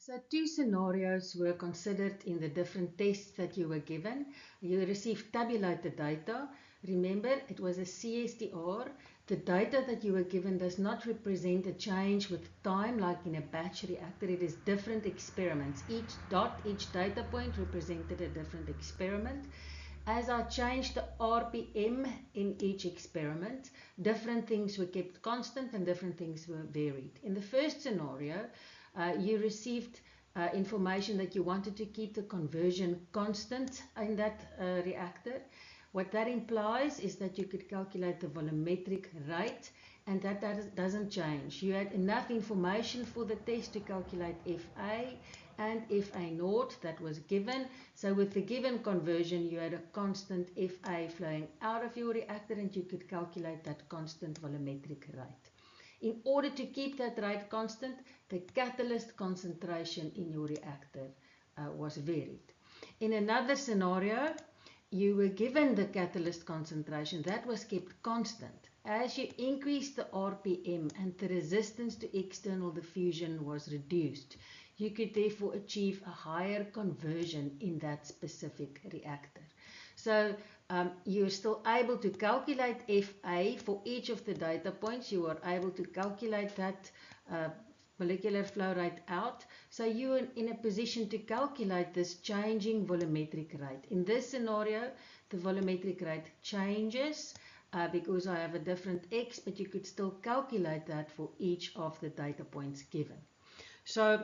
So two scenarios were considered in the different tests that you were given. You received tabulated data. Remember, it was a CSTR. The data that you were given does not represent a change with time like in a batch reactor. It is different experiments. Each dot, each data point represented a different experiment. As I changed the RPM in each experiment, different things were kept constant and different things were varied. In the first scenario, you received information that you wanted to keep the conversion constant in that reactor. What that implies is that you could calculate the volumetric rate, and that doesn't change. You had enough information for the test to calculate FA and FA naught that was given. So with the given conversion, you had a constant FA flowing out of your reactor, and you could calculate that constant volumetric rate. In order to keep that rate constant, the catalyst concentration in your reactor was varied. In another scenario, you were given the catalyst concentration that was kept constant. As you increased the RPM and the resistance to external diffusion was reduced, you could therefore achieve a higher conversion in that specific reactor. So you're still able to calculate FA for each of the data points. You are able to calculate that molecular flow rate out. So you are in a position to calculate this changing volumetric rate. In this scenario, the volumetric rate changes because I have a different X, but you could still calculate that for each of the data points given. So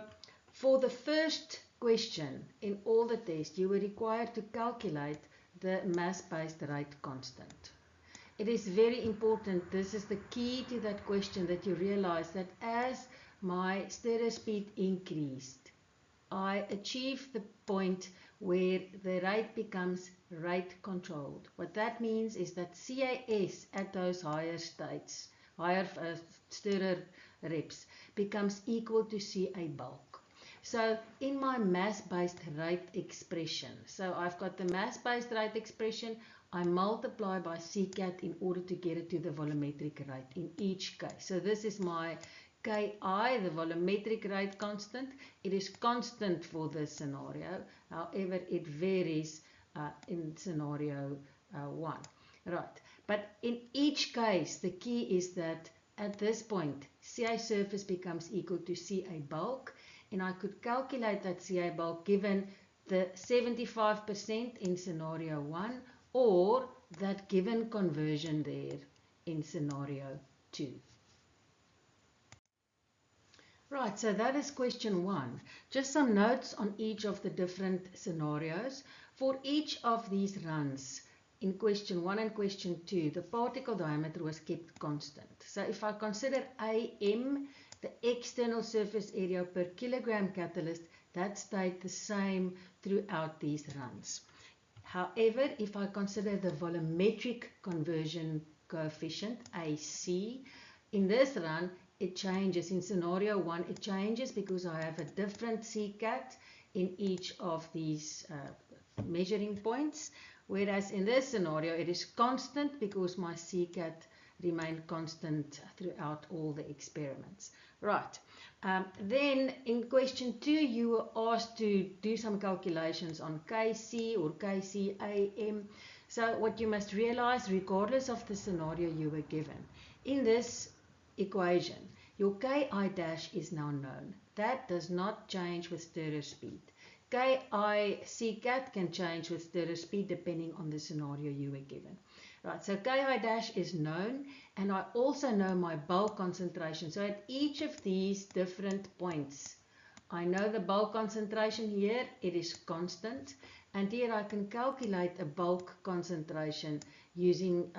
for the first question in all the tests, you were required to calculate the mass-based rate constant. It is very important, this is the key to that question, that you realize that as my stirrer speed increased, I achieved the point where the rate becomes rate controlled. What that means is that CAS at those higher states, higher stirrer reps, becomes equal to CA bulk. So in my mass-based rate expression, so I've got the mass-based rate expression, I multiply by CCAT in order to get it to the volumetric rate in each case. So this is my Ki, the volumetric rate constant. It is constant for this scenario, however it varies in scenario 1. Right, but in each case the key is that at this point CA surface becomes equal to CA bulk, and I could calculate that CA bulk given the 75% in scenario 1 or that given conversion there in scenario 2. Right, so that is question 1. Just some notes on each of the different scenarios. For each of these runs, in question 1 and question 2, the particle diameter was kept constant. So if I consider AM, the external surface area per kilogram catalyst, that stayed the same throughout these runs. However, if I consider the volumetric conversion coefficient, AC, in this run, it changes. In scenario 1, it changes because I have a different CCAT in each of these measuring points, whereas in this scenario, it is constant because my CCAT remained constant throughout all the experiments. Right. Then in question 2, you were asked to do some calculations on Kc or Kcam. So what you must realize, regardless of the scenario you were given, in this equation, your Ki dash is now known. That does not change with stirrer speed. Ki CCAT can change with stirrer speed depending on the scenario you were given. Right, so Ki dash is known, and I also know my bulk concentration. So at each of these different points, I know the bulk concentration here, it is constant, and here I can calculate a bulk concentration using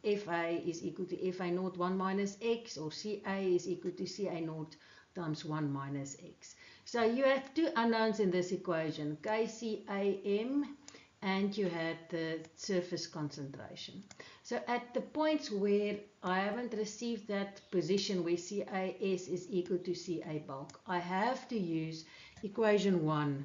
Fa is equal to Fa naught 1 minus X, or Ca is equal to Ca naught times 1 minus X. So you have two unknowns in this equation, Kcam, and you had the surface concentration. So at the points where I haven't received that position where CAS is equal to Ca bulk, I have to use equation 1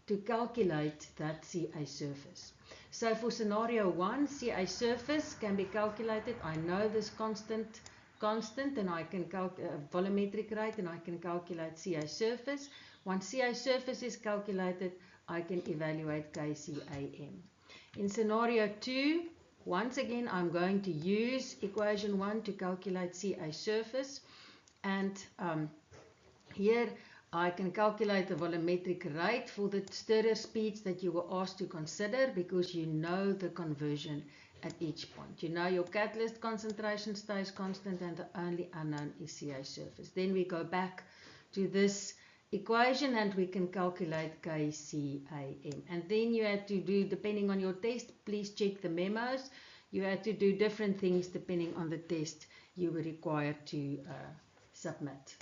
to calculate that Ca surface. So for scenario 1, Ca surface can be calculated. I know this constant constant and I can volumetric rate, and I can calculate CA surface. Once CA surface is calculated, I can evaluate KCAM. In scenario 2, once again I'm going to use equation 1 to calculate CA surface, and here I can calculate the volumetric rate for the stirrer speeds that you were asked to consider, because you know the conversion at each point. You know your catalyst concentration stays constant and the only unknown is CA surface. Then we go back to this equation and we can calculate KCAM. And then you have to do, depending on your test, please check the memos. You have to do different things depending on the test you were required to submit.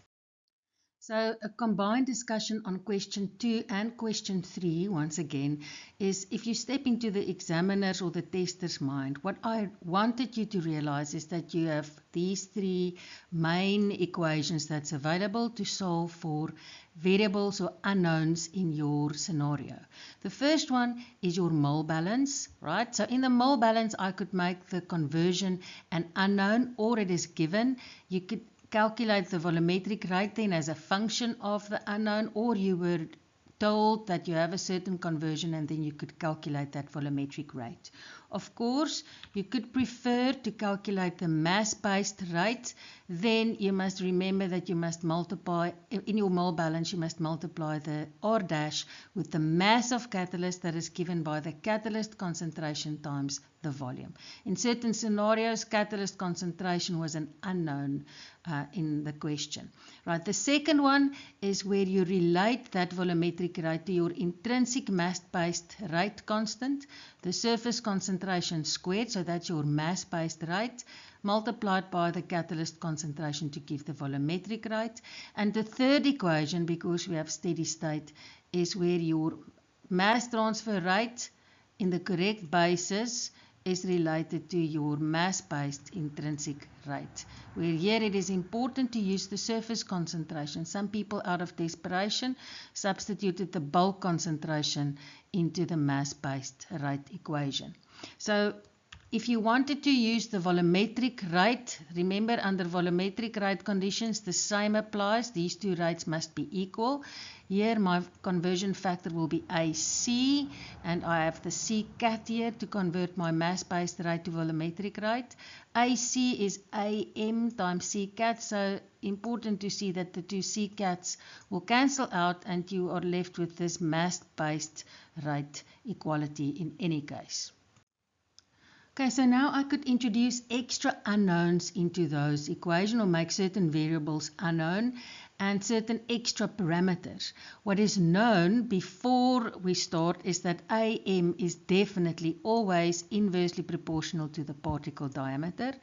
So a combined discussion on question 2 and question 3, once again, is if you step into the examiner's or the tester's mind, what I wanted you to realize is that you have these 3 main equations that's available to solve for variables or unknowns in your scenario. The first one is your mole balance, right? So in the mole balance, I could make the conversion an unknown, or it is given. You could calculate the volumetric rate then as a function of the unknown, or you were told that you have a certain conversion and then you could calculate that volumetric rate. Of course, you could prefer to calculate the mass-based rate. Then you must remember that you must multiply, in your mole balance, you must multiply the R dash with the mass of catalyst that is given by the catalyst concentration times the volume. In certain scenarios, catalyst concentration was an unknown in the question. Right. The second one is where you relate that volumetric rate to your intrinsic mass-based rate constant, the surface concentration squared, so that's your mass-based rate, multiplied by the catalyst concentration to give the volumetric rate. And the third equation, because we have steady state, is where your mass transfer rate in the correct basis is related to your mass-based intrinsic rate, where here it is important to use the surface concentration. Some people, out of desperation, substituted the bulk concentration into the mass-based rate equation. So if you wanted to use the volumetric rate, remember under volumetric rate conditions, the same applies. These two rates must be equal. Here my conversion factor will be AC, and I have the C cat here to convert my mass-based rate to volumetric rate. AC is AM times C cat, so important to see that the two C cats will cancel out and you are left with this mass-based rate equality in any case. Okay, so now I could introduce extra unknowns into those equations, or make certain variables unknown and certain extra parameters. What is known before we start is that AM is definitely always inversely proportional to the particle diameter,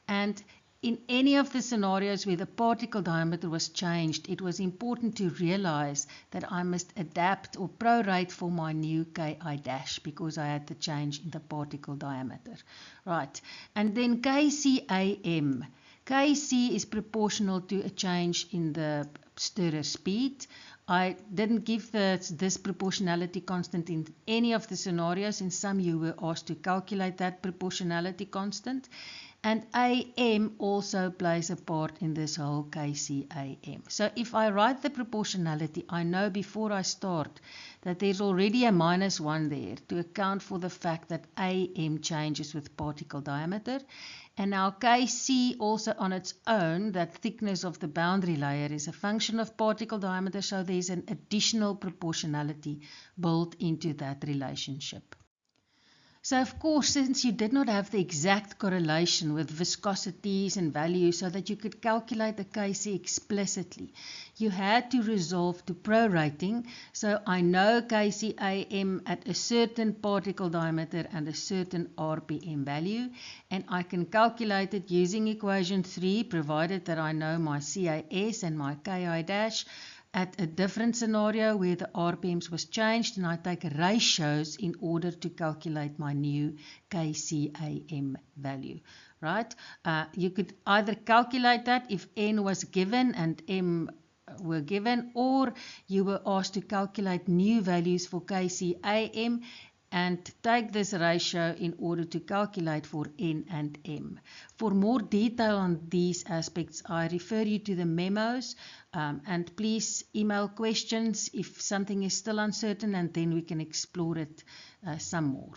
and in any of the scenarios where the particle diameter was changed, it was important to realize that I must adapt or prorate for my new Ki dash, because I had the change in the particle diameter. Right, and then KCAM. Kc is proportional to a change in the stirrer speed. I didn't give this proportionality constant in any of the scenarios. In some you were asked to calculate that proportionality constant. And AM also plays a part in this whole KCAM. So if I write the proportionality, I know before I start that there's already a -1 there to account for the fact that AM changes with particle diameter. And now Kc also on its own, that thickness of the boundary layer, is a function of particle diameter, so there's an additional proportionality built into that relationship. So of course, since you did not have the exact correlation with viscosities and values so that you could calculate the Kc explicitly, you had to resolve to prorating. So I know KCAM at a certain particle diameter and a certain RPM value, and I can calculate it using equation 3, provided that I know my CAS and my Ki dash at a different scenario where the RPMs was changed, and I take ratios in order to calculate my new KCAM value, right? You could either calculate that if N was given and M were given, or you were asked to calculate new values for KCAM and take this ratio in order to calculate for N and M. For more detail on these aspects, I refer you to the memos, and please email questions if something is still uncertain, and then we can explore it some more.